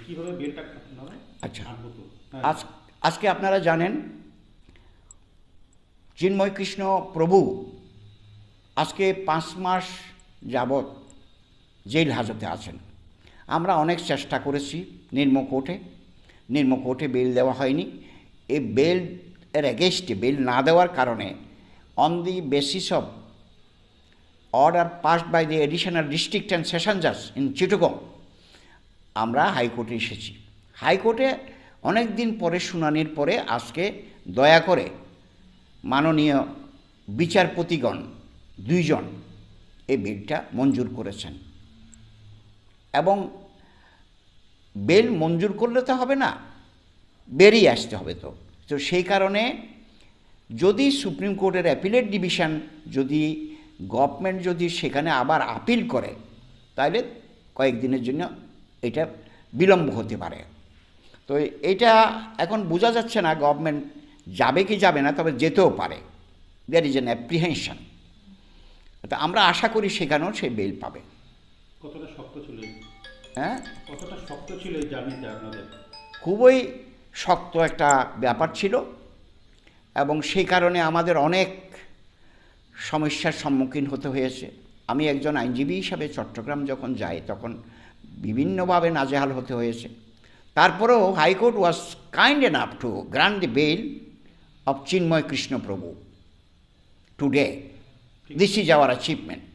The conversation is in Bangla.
কিভাবে বেলটা হবে? আচ্ছা, হ্যাঁ। আজকে আপনারা জানেন চিন্ময় কৃষ্ণ প্রভু আজকে 5 মাস যাবৎ জেল হাজতে আছেন। আমরা অনেক চেষ্টা করেছি নিম্ন কোর্টে বেল দেওয়া হয়নি। এই বেল এর এগেইনস্টে বেল না দেওয়ার কারণে on the basis of order passed by the additional district and session জাজ ইন চিটাগং আমরা হাইকোর্টে এসেছি। হাইকোর্টে অনেক দিন পরে শুনানির পরে আজকে দয়া করে মাননীয় বিচারপতিগণ 2 জন এই বেলটা মঞ্জুর করেছেন। এবং বেল মঞ্জুর করলে তো হবে না, বেরিয়ে আসতে হবে। তো সেই কারণে যদি সুপ্রিম কোর্টের অ্যাপিলেট ডিভিশন যদি গভর্নমেন্ট যদি সেখানে আবার আপিল করে, তাহলে কয়েকদিনের জন্য এটা বিলম্ব হতে পারে। তো এটা এখন বোঝা যাচ্ছে না গভর্নমেন্ট যাবে কি যাবে না, তবে যেতেও পারে। There is an apprehension. তো আমরা আশা করি সেখানেও সে বেল পাবে। কতটা শক্ত ছিল? হ্যাঁ, কতটা শক্ত ছিল এই জার্নিতে আপনাদের? খুবই শক্ত একটা ব্যাপার ছিল, এবং সেই কারণে আমাদের অনেক সমস্যার সম্মুখীন হতে হয়েছে। আমি একজন আইনজীবী হিসাবে চট্টগ্রাম যখন যাই তখন বিভিন্নভাবে নাজেহাল হতে হয়েছে। তারপরেও high court was kind enough to grant the bail of Chinmoy Krishna Prabhu today. This is our achievement.